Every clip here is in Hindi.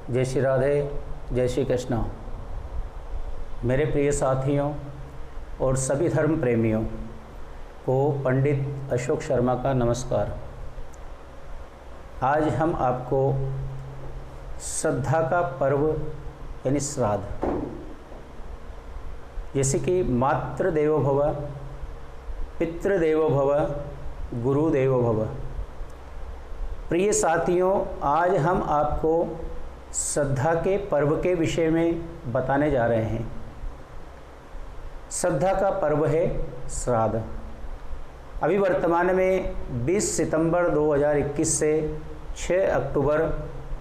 जय श्री राधे, जय श्री कृष्णा। मेरे प्रिय साथियों और सभी धर्म प्रेमियों को पंडित अशोक शर्मा का नमस्कार। आज हम आपको श्रद्धा का पर्व यानी श्राद्ध, जैसे कि मातृ देवो भव, पितृ देवो भव, गुरु देवो भव। प्रिय साथियों, आज हम आपको श्रद्धा के पर्व के विषय में बताने जा रहे हैं। श्रद्धा का पर्व है श्राद्ध। अभी वर्तमान में 20 सितंबर 2021 से 6 अक्टूबर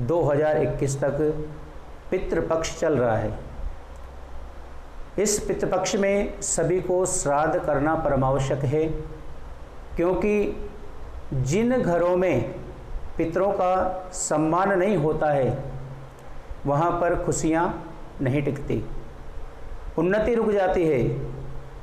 2021 तक पितृपक्ष चल रहा है। इस पितृपक्ष में सभी को श्राद्ध करना परमावश्यक है, क्योंकि जिन घरों में पितरों का सम्मान नहीं होता है वहाँ पर खुशियाँ नहीं टिकती, उन्नति रुक जाती है।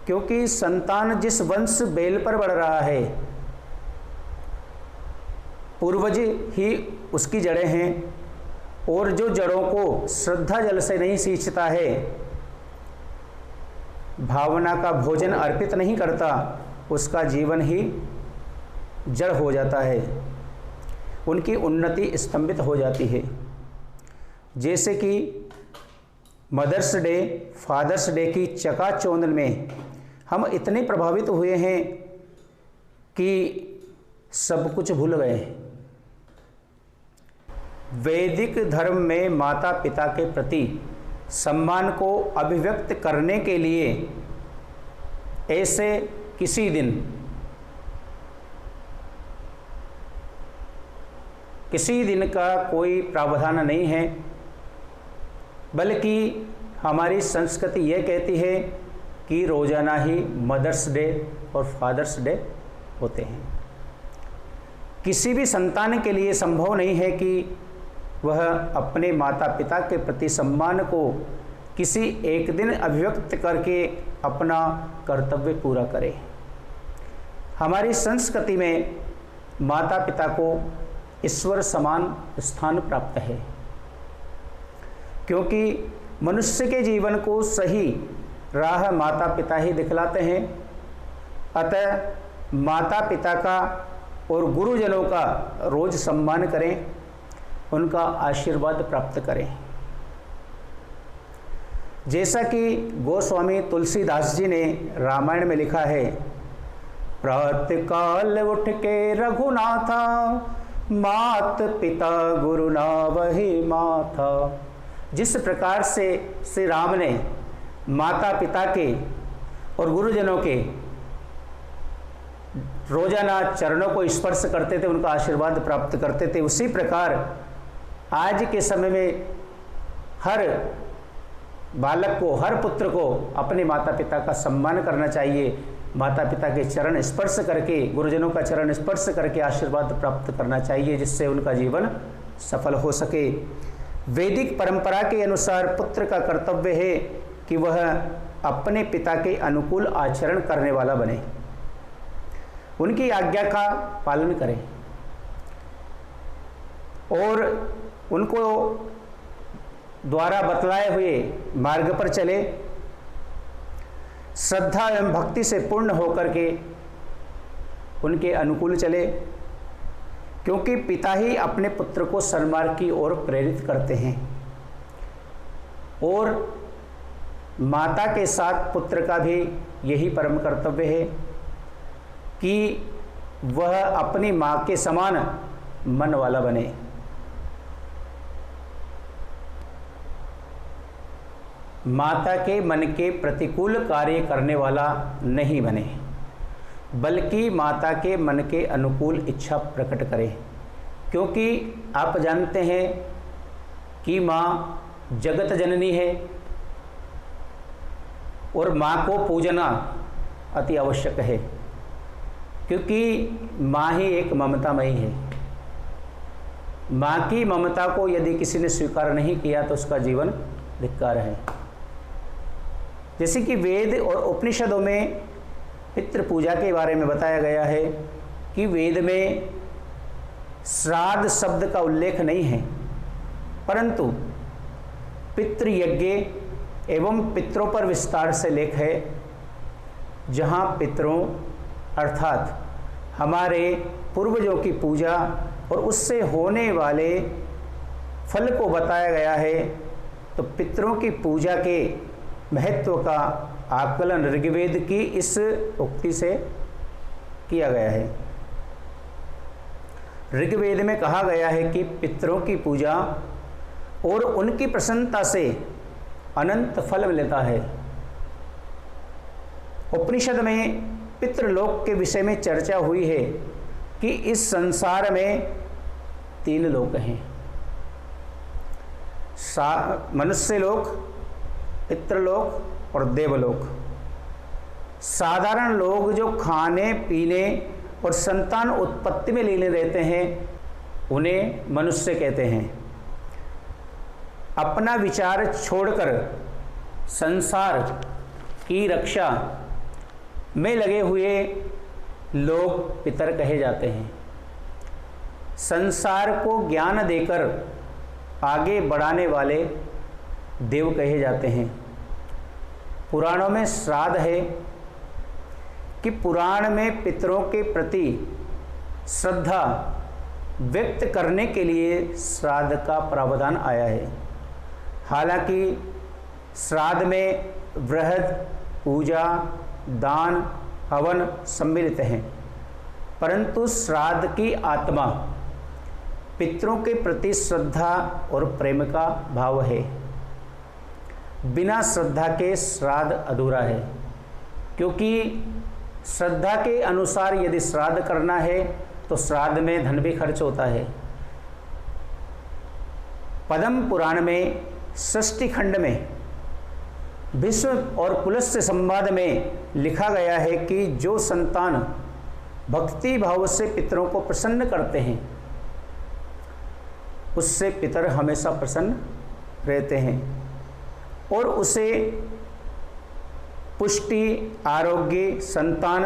क्योंकि संतान जिस वंश बेल पर बढ़ रहा है, पूर्वज ही उसकी जड़ें हैं, और जो जड़ों को श्रद्धा जल से नहीं सींचता है, भावना का भोजन अर्पित नहीं करता, उसका जीवन ही जड़ हो जाता है, उनकी उन्नति स्तंभित हो जाती है। जैसे कि मदर्स डे, फादर्स डे की चकाचौंध में हम इतने प्रभावित हुए हैं कि सब कुछ भूल गए। वैदिक धर्म में माता पिता के प्रति सम्मान को अभिव्यक्त करने के लिए ऐसे किसी दिन का कोई प्रावधान नहीं है, बल्कि हमारी संस्कृति यह कहती है कि रोज़ाना ही मदर्स डे और फादर्स डे होते हैं। किसी भी संतान के लिए संभव नहीं है कि वह अपने माता पिता के प्रति सम्मान को किसी एक दिन अभिव्यक्त करके अपना कर्तव्य पूरा करे। हमारी संस्कृति में माता पिता को ईश्वर समान स्थान प्राप्त है, क्योंकि मनुष्य के जीवन को सही राह माता पिता ही दिखलाते हैं। अतः माता पिता का और गुरुजनों का रोज सम्मान करें, उनका आशीर्वाद प्राप्त करें। जैसा कि गोस्वामी तुलसीदास जी ने रामायण में लिखा है, प्रातःकाल उठ के रघुनाथा, मात पिता गुरु ना वही माथा। जिस प्रकार से श्री राम ने माता पिता के और गुरुजनों के रोजाना चरणों को स्पर्श करते थे, उनका आशीर्वाद प्राप्त करते थे, उसी प्रकार आज के समय में हर बालक को, हर पुत्र को अपने माता पिता का सम्मान करना चाहिए। माता पिता के चरण स्पर्श करके, गुरुजनों का चरण स्पर्श करके आशीर्वाद प्राप्त करना चाहिए, जिससे उनका जीवन सफल हो सके। वैदिक परंपरा के अनुसार पुत्र का कर्तव्य है कि वह अपने पिता के अनुकूल आचरण करने वाला बने, उनकी आज्ञा का पालन करे और उनको द्वारा बतलाए हुए मार्ग पर चले। श्रद्धा एवं भक्ति से पूर्ण होकर के उनके अनुकूल चले, क्योंकि पिता ही अपने पुत्र को सन्मार्ग की ओर प्रेरित करते हैं, और माता के साथ पुत्र का भी यही परम कर्तव्य है कि वह अपनी माँ के समान मन वाला बने। माता के मन के प्रतिकूल कार्य करने वाला नहीं बने, बल्कि माता के मन के अनुकूल इच्छा प्रकट करे। क्योंकि आप जानते हैं कि माँ जगत जननी है, और माँ को पूजना अति आवश्यक है, क्योंकि माँ ही एक ममतामयी है। माँ की ममता को यदि किसी ने स्वीकार नहीं किया तो उसका जीवन धिक्कार है। जैसे कि वेद और उपनिषदों में पितृ पूजा के बारे में बताया गया है कि वेद में श्राद्ध शब्द का उल्लेख नहीं है, परंतु पितृयज्ञ एवं पितरों पर विस्तार से लेख है, जहाँ पितरों अर्थात हमारे पूर्वजों की पूजा और उससे होने वाले फल को बताया गया है। तो पितरों की पूजा के महत्व का आकलन ऋग्वेद की इस उक्ति से किया गया है। ऋग्वेद में कहा गया है कि पितरों की पूजा और उनकी प्रसन्नता से अनंत फल मिलता है। उपनिषद में पितृलोक के विषय में चर्चा हुई है कि इस संसार में 3 लोक हैं, मनुष्य लोक, पितृलोक और देवलोक। साधारण लोग जो खाने पीने और संतान उत्पत्ति में लीन रहते हैं उन्हें मनुष्य कहते हैं। अपना विचार छोड़कर संसार की रक्षा में लगे हुए लोग पितर कहे जाते हैं। संसार को ज्ञान देकर आगे बढ़ाने वाले देव कहे जाते हैं। पुराणों में श्राद्ध है कि पुराण में पितरों के प्रति श्रद्धा व्यक्त करने के लिए श्राद्ध का प्रावधान आया है। हालांकि श्राद्ध में वृहद पूजा, दान, हवन सम्मिलित हैं, परंतु श्राद्ध की आत्मा पितरों के प्रति श्रद्धा और प्रेम का भाव है। बिना श्रद्धा के श्राद्ध अधूरा है, क्योंकि श्रद्धा के अनुसार यदि श्राद्ध करना है तो श्राद्ध में धन भी खर्च होता है। पद्म पुराण में षष्ठी खंड में भीष्म और पुलस्त्य संवाद में लिखा गया है कि जो संतान भक्ति भाव से पितरों को प्रसन्न करते हैं उससे पितर हमेशा प्रसन्न रहते हैं और उसे पुष्टि, आरोग्य, संतान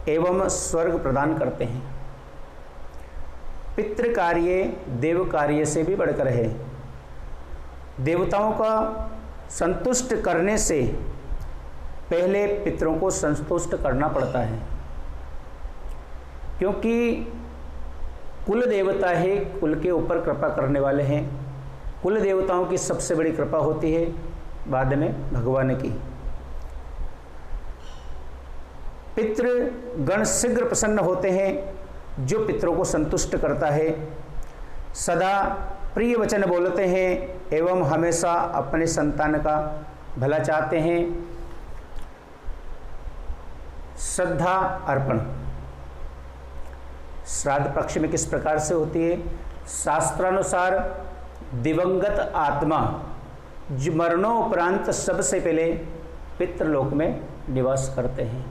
एवं स्वर्ग प्रदान करते हैं। पितृ कार्य देव कार्य से भी बढ़कर है। देवताओं का संतुष्ट करने से पहले पितरों को संतुष्ट करना पड़ता है, क्योंकि कुल देवता है, कुल के ऊपर कृपा करने वाले हैं। कुल देवताओं की सबसे बड़ी कृपा होती है बाद में भगवान की। पितृगण शीघ्र प्रसन्न होते हैं जो पितरों को संतुष्ट करता है, सदा प्रिय वचन बोलते हैं एवं हमेशा अपने संतान का भला चाहते हैं। श्रद्धा अर्पण श्राद्ध पक्ष में किस प्रकार से होती है? शास्त्रानुसार दिवंगत आत्मा जो मरणोपरांत सबसे पहले पितृलोक में निवास करते हैं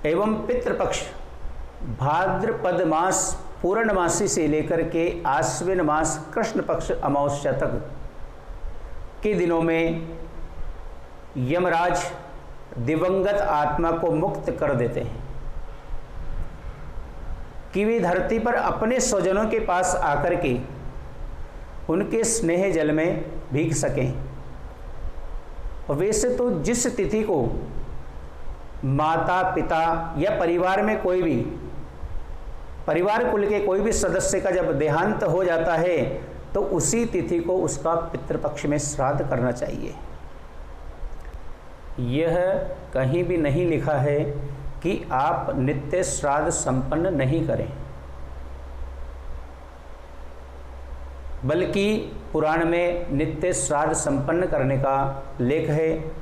एवं पितृपक्ष भाद्रपद मास पूर्णमासी से लेकर के आश्विन मास कृष्ण पक्ष अमावस्या तक के दिनों में यमराज दिवंगत आत्मा को मुक्त कर देते हैं कि वे धरती पर अपने स्वजनों के पास आकर के उनके स्नेह जल में भीग सकें। और वैसे तो जिस तिथि को माता पिता या परिवार में कोई भी परिवार कुल के कोई भी सदस्य का जब देहांत हो जाता है तो उसी तिथि को उसका पितृपक्ष में श्राद्ध करना चाहिए। यह कहीं भी नहीं लिखा है कि आप नित्य श्राद्ध संपन्न नहीं करें, बल्कि पुराण में नित्य श्राद्ध संपन्न करने का लेख है।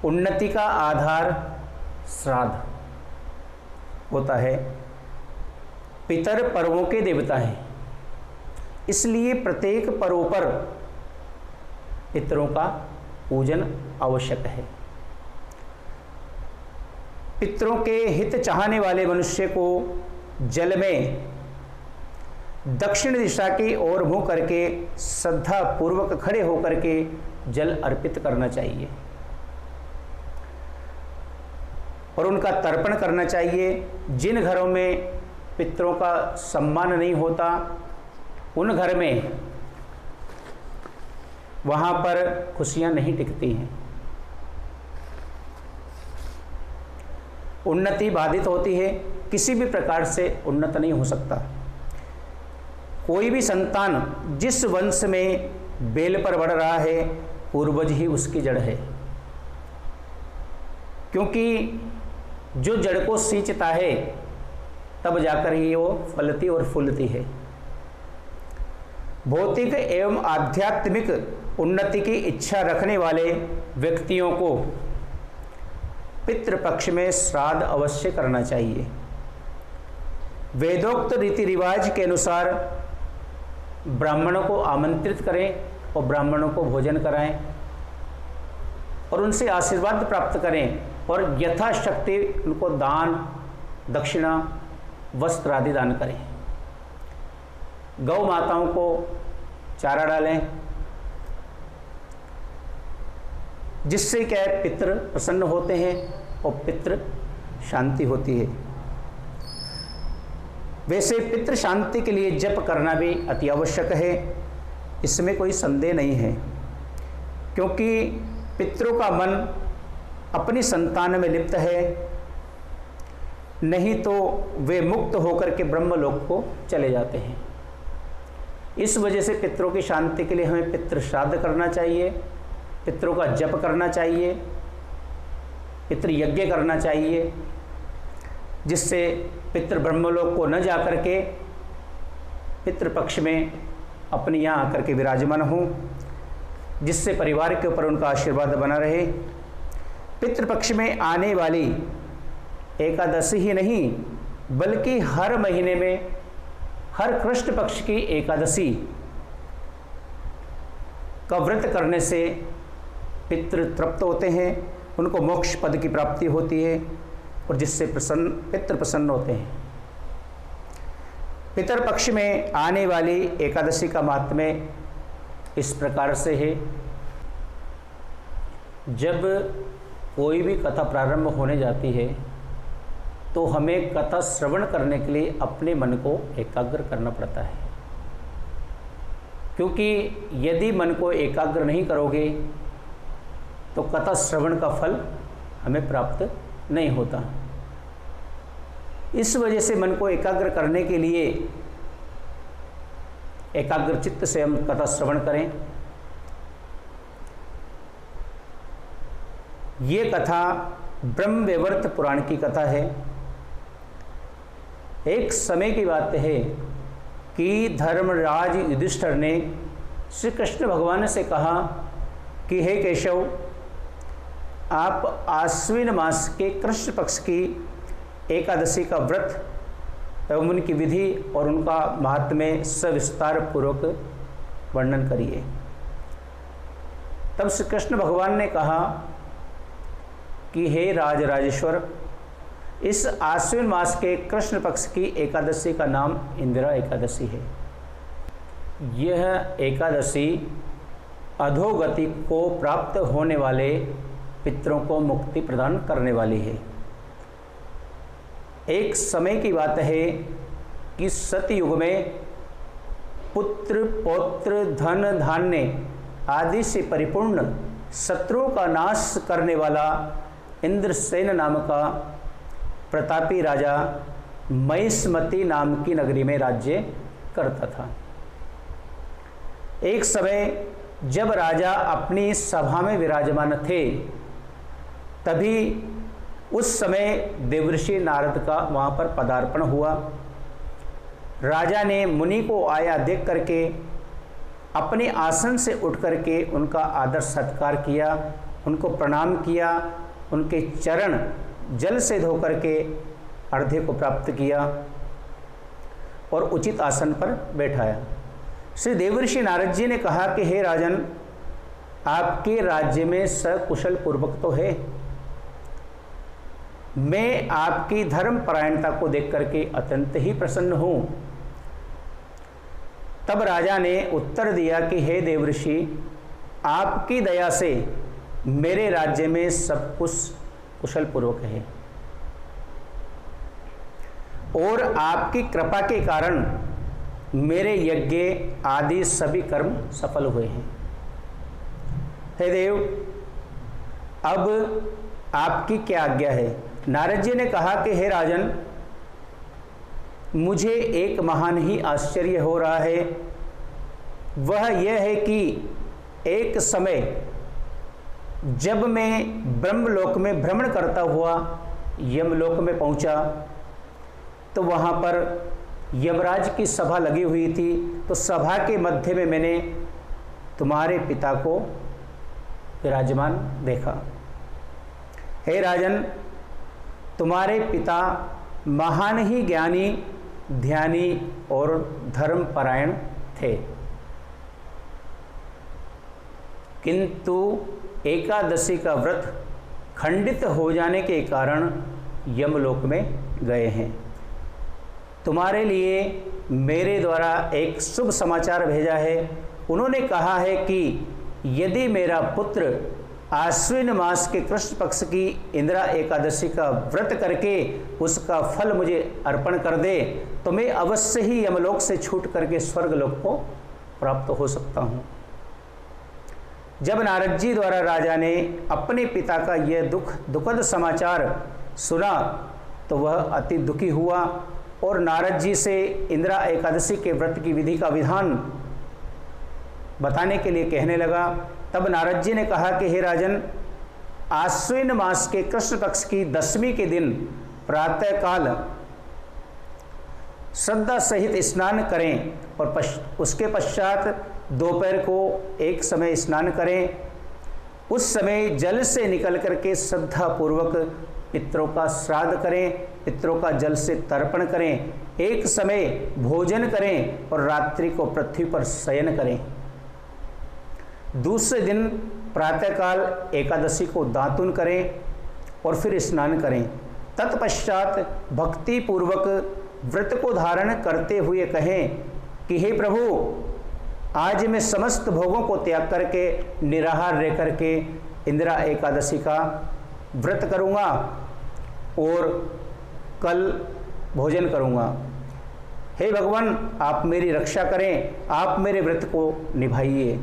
उन्नति का आधार श्राद्ध होता है। पितर पर्वों के देवता हैं, इसलिए प्रत्येक पर्व पर पितरों का पूजन आवश्यक है। पितरों के हित चाहने वाले मनुष्य को जल में दक्षिण दिशा की ओर मुंह करके श्रद्धा पूर्वक खड़े होकर के जल अर्पित करना चाहिए और उनका तर्पण करना चाहिए। जिन घरों में पितरों का सम्मान नहीं होता, उन घर में वहाँ पर खुशियाँ नहीं टिकती हैं, उन्नति बाधित होती है, किसी भी प्रकार से उन्नत नहीं हो सकता। कोई भी संतान जिस वंश में बेल पर बढ़ रहा है, पूर्वज ही उसकी जड़ है, क्योंकि जो जड़ को सींचता है तब जाकर ही वो फलती और फूलती है। भौतिक एवं आध्यात्मिक उन्नति की इच्छा रखने वाले व्यक्तियों को पितृपक्ष में श्राद्ध अवश्य करना चाहिए। वेदोक्त रीति रिवाज के अनुसार ब्राह्मणों को आमंत्रित करें और ब्राह्मणों को भोजन कराएं और उनसे आशीर्वाद प्राप्त करें और यथाशक्ति उनको दान, दक्षिणा, वस्त्र आदि दान करें। गौ माताओं को चारा डालें, जिससे क्या है, पितृ प्रसन्न होते हैं और पितृ शांति होती है। वैसे पितृ शांति के लिए जप करना भी अति आवश्यक है, इसमें कोई संदेह नहीं है, क्योंकि पितरों का मन अपनी संतान में लिप्त है, नहीं तो वे मुक्त होकर के ब्रह्मलोक को चले जाते हैं। इस वजह से पितरों की शांति के लिए हमें पितृ श्राद्ध करना चाहिए, पितरों का जप करना चाहिए, पितृ यज्ञ करना चाहिए, जिससे पितृ ब्रह्मलोक को न जाकर के पितृपक्ष में अपने यहाँ आकर के विराजमान हों, जिससे परिवार के ऊपर उनका आशीर्वाद बना रहे। पितृपक्ष में आने वाली एकादशी ही नहीं, बल्कि हर महीने में हर कृष्ण पक्ष की एकादशी का व्रत करने से पितृ तृप्त होते हैं, उनको मोक्ष पद की प्राप्ति होती है और जिससे पितृ प्रसन्न होते हैं। पितर पक्ष में आने वाली एकादशी का माहात्म्य इस प्रकार से है। जब कोई भी कथा प्रारंभ होने जाती है तो हमें कथा श्रवण करने के लिए अपने मन को एकाग्र करना पड़ता है, क्योंकि यदि मन को एकाग्र नहीं करोगे तो कथा श्रवण का फल हमें प्राप्त नहीं होता। इस वजह से मन को एकाग्र करने के लिए एकाग्र चित्त से हम कथा श्रवण करें। ये कथा ब्रह्मवैवर्त पुराण की कथा है। एक समय की बात है कि धर्मराज युधिष्ठिर ने श्री कृष्ण भगवान से कहा कि हे केशव, आप आश्विन मास के कृष्ण पक्ष की एकादशी का व्रत एवं उनकी विधि और उनका महात्म्य सविस्तार पूर्वक वर्णन करिए। तब श्री कृष्ण भगवान ने कहा कि हे राजराजेश्वर, इस आश्विन मास के कृष्ण पक्ष की एकादशी का नाम इंदिरा एकादशी है। यह एकादशी अधोगति को प्राप्त होने वाले पितरों को मुक्ति प्रदान करने वाली है। एक समय की बात है कि सतयुग में पुत्र, पौत्र, धन, धान्य आदि से परिपूर्ण शत्रुओं का नाश करने वाला इंद्रसेन नाम का प्रतापी राजा महिष्मती नाम की नगरी में राज्य करता था। एक समय जब राजा अपनी सभा में विराजमान थे, तभी उस समय देवर्षि नारद का वहाँ पर पदार्पण हुआ। राजा ने मुनि को आया देख करके अपने आसन से उठ करके उनका आदर सत्कार किया, उनको प्रणाम किया, उनके चरण जल से धो करके अर्घ्य को प्राप्त किया और उचित आसन पर बैठाया। श्री देवर्षि नारद जी ने कहा कि हे राजन, आपके राज्य में सकुशल पूर्वक तो है, मैं आपकी धर्मपरायणता को देख करके अत्यंत ही प्रसन्न हूँ। तब राजा ने उत्तर दिया कि हे देवर्षि, आपकी दया से मेरे राज्य में सब कुछ कुशल पूर्वक है। और आपकी कृपा के कारण मेरे यज्ञ आदि सभी कर्म सफल हुए हैं। हे देव, अब आपकी क्या आज्ञा है? नारद जी ने कहा कि हे राजन, मुझे एक महान ही आश्चर्य हो रहा है। वह यह है कि एक समय जब मैं ब्रह्मलोक में भ्रमण करता हुआ यमलोक में पहुंचा, तो वहां पर यमराज की सभा लगी हुई थी। तो सभा के मध्य में मैंने तुम्हारे पिता को विराजमान देखा। हे राजन, तुम्हारे पिता महान ही ज्ञानी, ध्यानी और धर्मपरायण थे, किंतु एकादशी का व्रत खंडित हो जाने के कारण यमलोक में गए हैं। तुम्हारे लिए मेरे द्वारा एक शुभ समाचार भेजा है। उन्होंने कहा है कि यदि मेरा पुत्र आश्विन मास के कृष्ण पक्ष की इंदिरा एकादशी का व्रत करके उसका फल मुझे अर्पण कर दे, तो मैं अवश्य ही यमलोक से छूट करके स्वर्गलोक को प्राप्त हो सकता हूँ। जब नारद जी द्वारा राजा ने अपने पिता का यह दुखद समाचार सुना, तो वह अति दुखी हुआ और नारद जी से इंदिरा एकादशी के व्रत की विधि का विधान बताने के लिए कहने लगा। तब नारद जी ने कहा कि हे राजन, आश्विन मास के कृष्ण पक्ष की दशमी के दिन प्रातः काल श्रद्धा सहित स्नान करें और उसके पश्चात दोपहर को एक समय स्नान करें। उस समय जल से निकल करके श्रद्धा पूर्वक पितरों का श्राद्ध करें, पितरों का जल से तर्पण करें, एक समय भोजन करें और रात्रि को पृथ्वी पर शयन करें। दूसरे दिन प्रातःकाल एकादशी को दातुन करें और फिर स्नान करें। तत्पश्चात भक्ति पूर्वक व्रत को धारण करते हुए कहें कि हे प्रभु, आज मैं समस्त भोगों को त्याग करके निराहार रह करके इंदिरा एकादशी का व्रत करूँगा और कल भोजन करूँगा। हे भगवान, आप मेरी रक्षा करें, आप मेरे व्रत को निभाइए।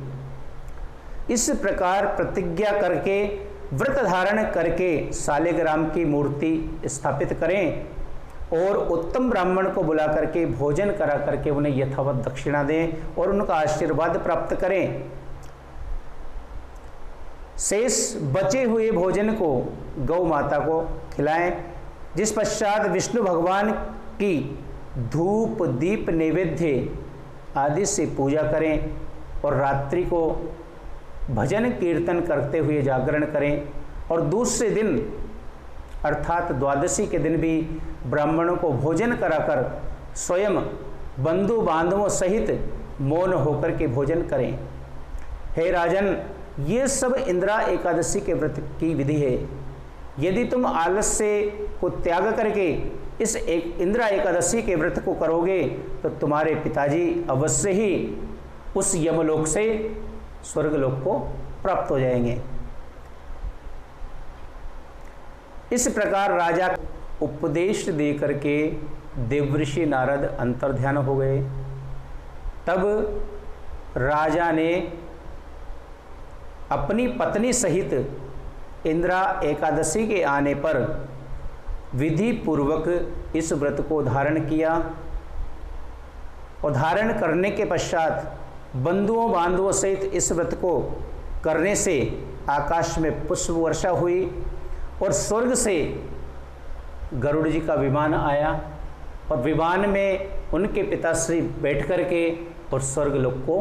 इस प्रकार प्रतिज्ञा करके व्रत धारण करके शालिग्राम की मूर्ति स्थापित करें और उत्तम ब्राह्मण को बुला करके भोजन करा करके उन्हें यथावत दक्षिणा दें और उनका आशीर्वाद प्राप्त करें। शेष बचे हुए भोजन को गौ माता को खिलाएं, जिस पश्चात विष्णु भगवान की धूप दीप नैवेद्य आदि से पूजा करें और रात्रि को भजन कीर्तन करते हुए जागरण करें। और दूसरे दिन अर्थात द्वादशी के दिन भी ब्राह्मणों को भोजन कराकर स्वयं बंधु बांधवों सहित मौन होकर के भोजन करें। हे राजन, ये सब इंदिरा एकादशी के व्रत की विधि है। यदि तुम आलस्य को त्याग करके इस इंदिरा एकादशी के व्रत को करोगे, तो तुम्हारे पिताजी अवश्य ही उस यमलोक से स्वर्गलोक को प्राप्त हो जाएंगे। इस प्रकार राजा उपदेश दे करके देवर्षि नारद अंतर्ध्यान हो गए। तब राजा ने अपनी पत्नी सहित इंदिरा एकादशी के आने पर विधि पूर्वक इस व्रत को धारण किया और धारण करने के पश्चात बंधुओं बांधवों सहित इस व्रत को करने से आकाश में पुष्प वर्षा हुई और स्वर्ग से गरुड़ जी का विमान आया और विमान में उनके पिताश्री बैठ करके और स्वर्गलोक को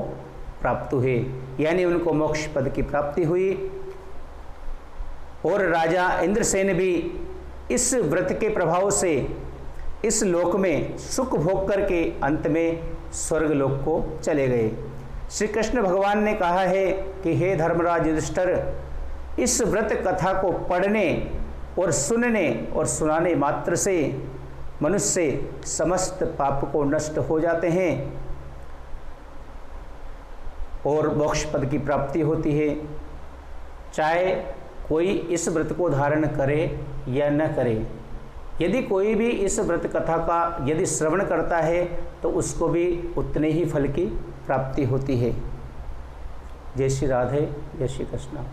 प्राप्त हुए, यानी उनको मोक्ष पद की प्राप्ति हुई। और राजा इंद्रसेन भी इस व्रत के प्रभाव से इस लोक में सुख भोग करके अंत में स्वर्गलोक को चले गए। श्री कृष्ण भगवान ने कहा है कि हे धर्मराज युधिष्ठिर, इस व्रत कथा को पढ़ने और सुनने और सुनाने मात्र से मनुष्य समस्त पाप को नष्ट हो जाते हैं और मोक्ष पद की प्राप्ति होती है। चाहे कोई इस व्रत को धारण करे या न करे, यदि कोई भी इस व्रत कथा का यदि श्रवण करता है तो उसको भी उतने ही फल की प्राप्ति होती है। जय श्री राधे, जय श्री कृष्ण।